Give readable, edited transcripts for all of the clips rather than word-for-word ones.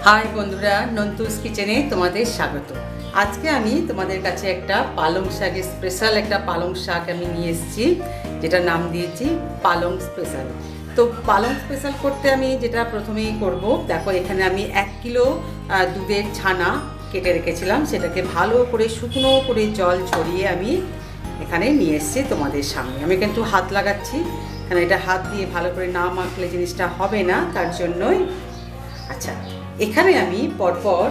High বন্ধুরা, নন্তুস কিচেনে তোমাদের স্বাগত। আজকে আমি তোমাদের কাছে একটা পালং শাকের স্পেশাল একটা পালং শাক আমি নিয়ে এসেছি, যেটা নাম দিয়েছি পালং স্পেশাল। তো পালং স্পেশাল করতে আমি যেটা প্রথমেই করব, দেখো এখানে আমি 1 কিলো দুধের ছানা কেটে রেখেছিলাম, সেটাকে ভালো করে শুকনো করে জল ছড়িয়ে আমি এখানে নিয়ে এসেছি তোমাদের সামনে। আমি কিন্তু হাত লাগাচ্ছি, কারণ এটা হাত দিয়ে ভালো করে না মাখলে জিনিসটা হবে না, তার জন্যই। আচ্ছা, এখানে আমি পরপর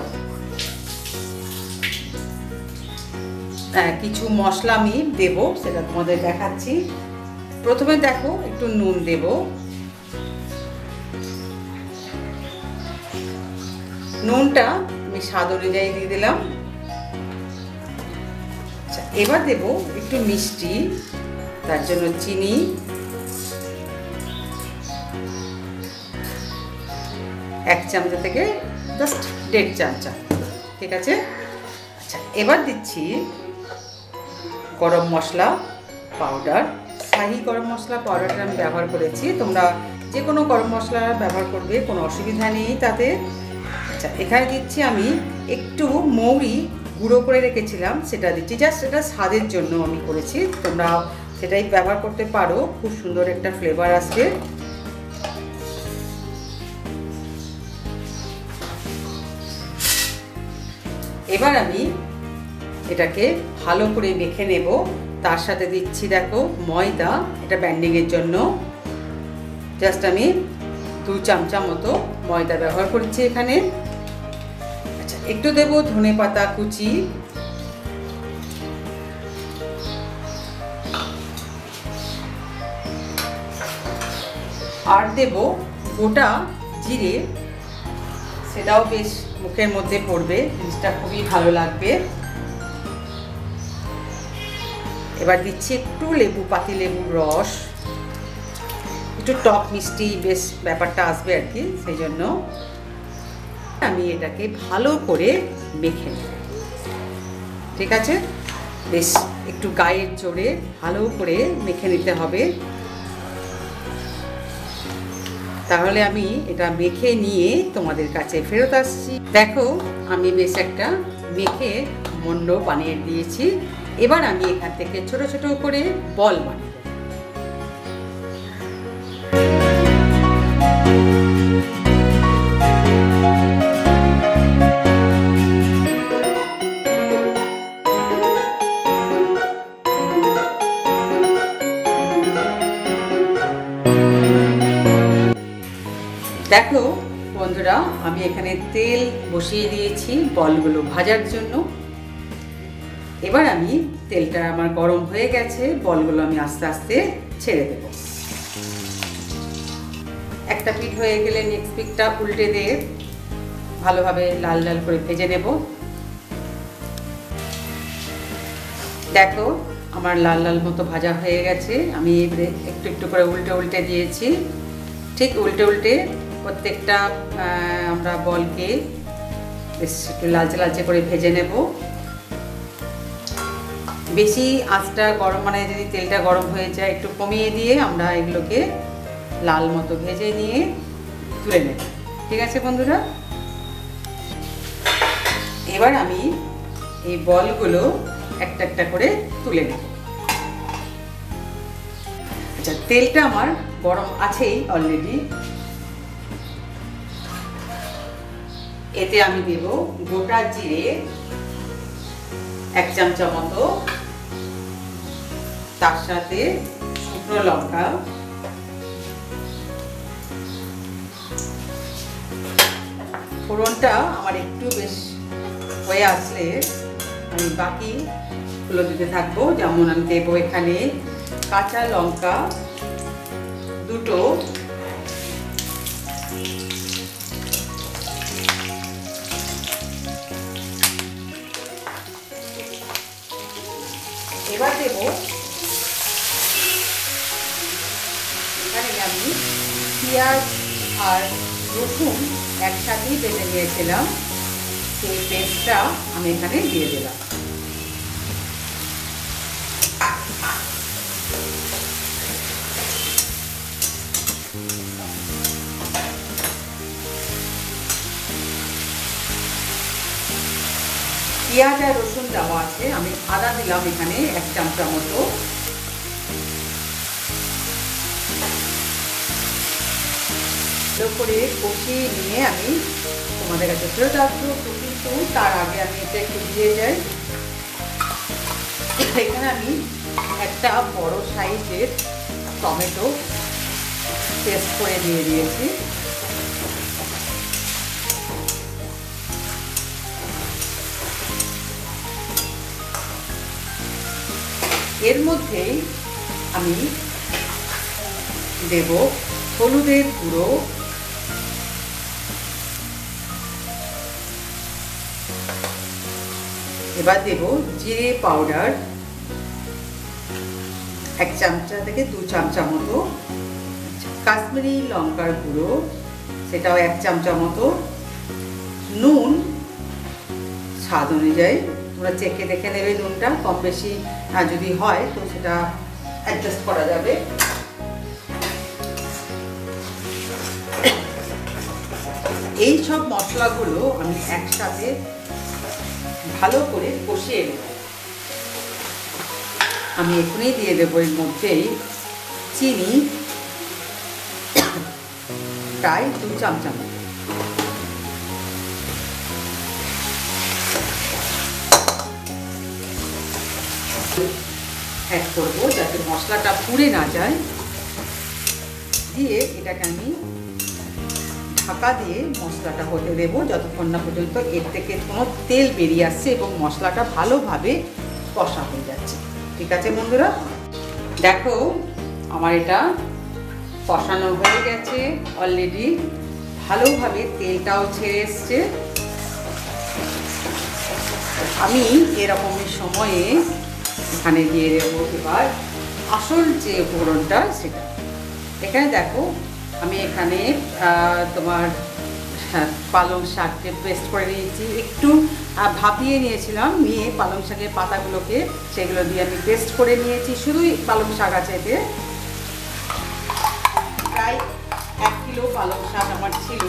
কিছু মশলা আমি দেব, সেটা তোমাদের দেখাচ্ছি। প্রথমে দেখো একটু নুন দেব, নুনটা আমি স্বাদ অনুযায়ী দিয়ে দিলাম। আচ্ছা, এবার দেব একটু মিষ্টি, তার জন্য চিনি, এক চামচা থেকে জাস্ট 1.5 চামচা, ঠিক আছে। আচ্ছা, এবার দিচ্ছি গরম মশলা পাউডার। শাহি গরম মশলা পাউডারটা আমি ব্যবহার করেছি, তোমরা যে কোনো গরম মশলা ব্যবহার করবে, কোনো অসুবিধা নেই তাতে। আচ্ছা, এখানে দিচ্ছি আমি একটু মৌরি গুঁড়ো করে রেখেছিলাম, সেটা দিচ্ছি, জাস্ট সেটা স্বাদের জন্য আমি করেছি, তোমরা সেটাই ব্যবহার করতে পারো, খুব সুন্দর একটা ফ্লেভার আসবে। এবার আমি এটাকে ভালো করে মেখে নেব। তার সাথে দিচ্ছি দেখো ময়দা, এটা ব্যান্ডিংয়ের জন্য জাস্ট আমি 2 চামচা মতো ময়দা ব্যবহার করছি এখানে। আচ্ছা, একটু দেব ধনেপাতা কুচি, আর দেব গোটা জিরে, সেটাও বেশ মুখের মধ্যে পড়বে, জিনিসটা খুবই ভালো লাগবে। এবার দিচ্ছি একটু লেবু, পাতি লেবুর রস, একটু টক মিষ্টি বেশ ব্যাপারটা আসবে আর কি, সেই জন্য আমি এটাকে ভালো করে মেখে নেব, ঠিক আছে। বেশ একটু গায়ের জোরে ভালো করে মেখে নিতে হবে, তাহলে আমি এটা মেখে নিয়ে তোমাদের কাছে ফেরত আসছি। দেখো আমি বেশ একটা মেখে মন্ড বানিয়ে দিয়েছি। এবার আমি এখান থেকে ছোট ছোট করে বল বানিয়ে দেখো বন্ধুরা, আমি এখানে তেল বসিয়ে দিয়েছি বলগুলো ভাজার জন্য। এবার আমি তেলটা আমার গরম হয়ে গেছে, বলগুলো আমি আস্তে আস্তে ছেড়ে দেব। একটা পিঠ হয়ে গেলে নেক্সট পিঠটা উল্টে দিয়ে ভালোভাবে লাল লাল করে ভেজে নেব। দেখো আমার লাল লাল মতো ভাজা হয়ে গেছে, আমি এবারে একটু একটু করে উল্টে উল্টে দিয়েছি। ঠিক উল্টে উল্টে প্রত্যেকটা আমরা বলকে বেশ একটু লালচে লালচে করে ভেজে নেব। বেশি আঁচটা গরম, মানে যদি তেলটা গরম হয়ে যায় একটু কমিয়ে দিয়ে আমরা এগুলোকে লাল মতো ভেজে নিয়ে তুলে নেব, ঠিক আছে বন্ধুরা। এবার আমি এই বলগুলো একটা একটা করে তুলে নেব। আচ্ছা, তেলটা আমার গরম আছেই অলরেডি, এতে আমি দেব গোটা জিরে 1 চামচা মতো, তার সাথে শুকনো লঙ্কা, ফোড়নটা আমার একটু বেশ হয়ে আসলে আমি বাকিগুলো দিতে থাকবো। যেমন আমি দেবো এখানে কাঁচা লঙ্কা 2টো, এবার দেব এখানে আমি পেঁয়াজ আর রসুন একসাথেই বেটে নিয়েছিলাম, সেই পেস্টটা আমি এখানে দিয়ে দিলাম। পেঁয়াজ আর রসুন দেওয়া আছে, আমি আদা দিলাম এখানে 1 চামচা মতো। ভালো করে কষিয়ে নিয়ে আমি তোমাদের কাছে ফেরত আসবো, কিন্তু তার আগে আমি এটা একটু দিয়ে যাই। এখানে আমি একটা বড় সাইজের টমেটো পেস্ট করে দিয়ে দিয়েছি। এর মধ্যেই আমি দেব হলুদের গুঁড়ো, এবার দেব জিরে পাউডার 1 চামচা থেকে 2 চামচা মতো, কাশ্মীরি লঙ্কার গুঁড়ো সেটাও 1 চামচা মতো, নুন স্বাদ অনুযায়ী, তোমরা চেখে দেখে নেবে নুনটা কম বেশি যদি হয় তো সেটা অ্যাডজাস্ট করা যাবে। এই সব মশলাগুলো আমি একসাথে ভালো করে কষিয়ে নেব। আমি এখনই দিয়ে দেবো এর মধ্যেই চিনি প্রায় 2 চামচা মতো। অ্যাড করবো যাতে মশলাটা পুড়ে না যায়। দিয়ে এটাকে আমি ঢাকা দিয়ে মশলাটা হতে দেবো যতক্ষণ না পর্যন্ত এর থেকে কোনো তেল বেরিয়ে আসছে এবং মশলাটা ভালোভাবে কষা হয়ে যাচ্ছে। ঠিক আছে বন্ধুরা, দেখো আমার এটা কষানো হয়ে গেছে অলরেডি, ভালোভাবে তেলটাও ছেড়ে এসছে। আমি এরকমই সময়ে এখানে দিয়ে দেবো এবার আসল যে উপকরণটা সেটা। এখানে দেখো আমি এখানে তোমার পালং শাককে পেস্ট করে নিয়েছি, একটু ভাপিয়ে নিয়েছিলাম, নিয়ে পালং শাকের পাতাগুলোকে সেগুলো দিয়ে আমি পেস্ট করে নিয়েছি। শুধুই পালং শাক আছে এতে, প্রায় 1 কিলো পালং শাক আমার ছিল।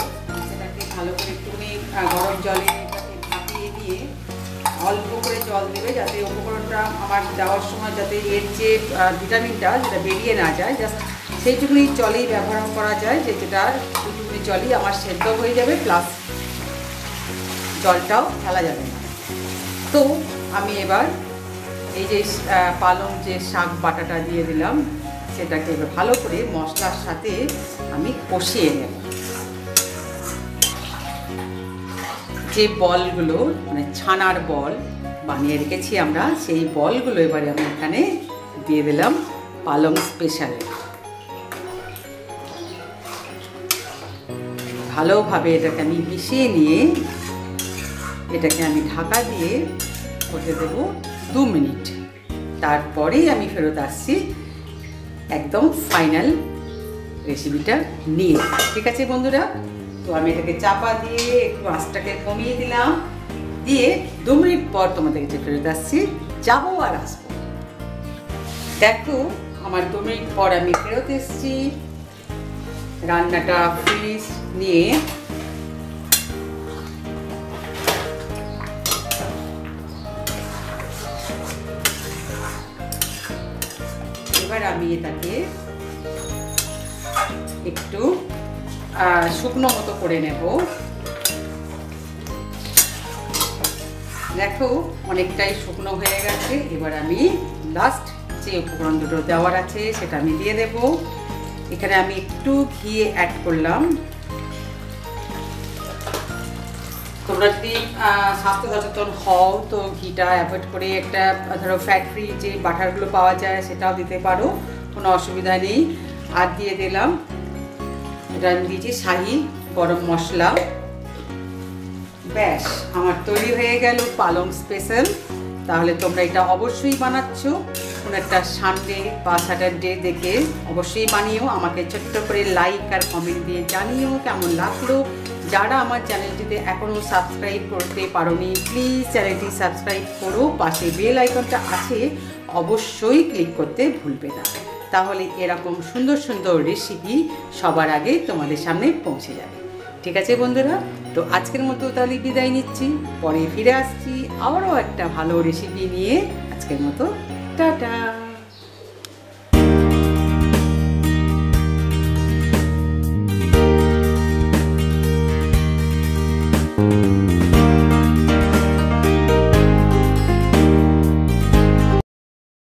সেটাকে ভালো করে একটুখানি গরম জলে এটাকে ভাপিয়ে দিয়ে অল্প করে জল দেবে যাতে উপকরণটা আমার দেওয়ার সময় যাতে এর যে ভিটামিনটা যেটা বেরিয়ে না যায়, জাস্ট সেইটুকুনি জলেই ব্যবহার করা যায়, যে যেটা ওইটুকুনি জলই আমার সেদ্ধ হয়ে যাবে, প্লাস জলটাও ফেলা যাবে না। তো আমি এবার এই যে পালং যে শাক বাটাটা দিয়ে দিলাম সেটাকে এবার ভালো করে মশলার সাথে আমি কষিয়ে নেব। যে বলগুলো মানে ছানার বল বানিয়ে রেখেছি আমরা, সেই বলগুলো এবারে আমি এখানে দিয়ে দিলাম পালং স্পেশালে। ভালোভাবে এটাকে আমি মিশিয়ে নিয়ে এটাকে আমি ঢাকা দিয়ে হতে দেবো 2 মিনিট। তারপরেই আমি ফেরত আসছি একদম ফাইনাল রেসিপিটা নিয়ে। ঠিক আছে বন্ধুরা, তো আমি এটাকে চাপা দিয়ে একটু আঁচটাকে কমিয়ে দিলাম, দিয়ে 2 মিনিট পর তোমাদের কাছে ফেরত আসছি, যাবো আর আসবো। দেখো আমার 2 মিনিট পর আমি ফেরত এসেছি, রান্নাটা ফিনিশ নিয়ে। এবার আমি এটাকে একটু শুকনো মতো করে নেব। দেখো অনেকটাই শুকনো হয়ে গেছে। এবার আমি লাস্ট যে উপকরণ দুটো দেওয়ার আছে সেটা আমি দিয়ে দেব। এখানে আমি একটু ঘি অ্যাড করলাম। তোমরা যদি স্বাস্থ্য সচেতন হও তো ঘিটা অ্যাভয়েড করে একটা ধরো ফ্যাট ফ্রি যে বাটারগুলো পাওয়া যায় সেটাও দিতে পারো, কোনো অসুবিধা নেই। আর দিয়ে দিলাম, এটা আমি দিয়েছি শাহি গরম মশলা। ব্যাস আমার তৈরি হয়ে গেল পালং স্পেশাল। তাহলে তোমরা এটা অবশ্যই বানাচ্ছ কোনো একটা সানডে বা স্যাটারডে দেখে অবশ্যই বানিও। আমাকে ছোট্ট করে লাইক আর কমেন্ট দিয়ে জানিও কেমন লাগলো। যারা আমার চ্যানেলটিতে এখনও সাবস্ক্রাইব করতে পারোনি প্লিজ চ্যানেলটি সাবস্ক্রাইব করো, পাশে বেল আইকনটা আছে অবশ্যই ক্লিক করতে ভুলবে না, তাহলে এরকম সুন্দর সুন্দর রেসিপি সবার আগে তোমাদের সামনে পৌঁছে যাবে। ঠিক আছে বন্ধুরা, তো আজকের মতো তাহলে বিদায় নিচ্ছি, পরে ফিরে আসছি আবারও একটা ভালো রেসিপি নিয়ে। আজকের মতো টাটা।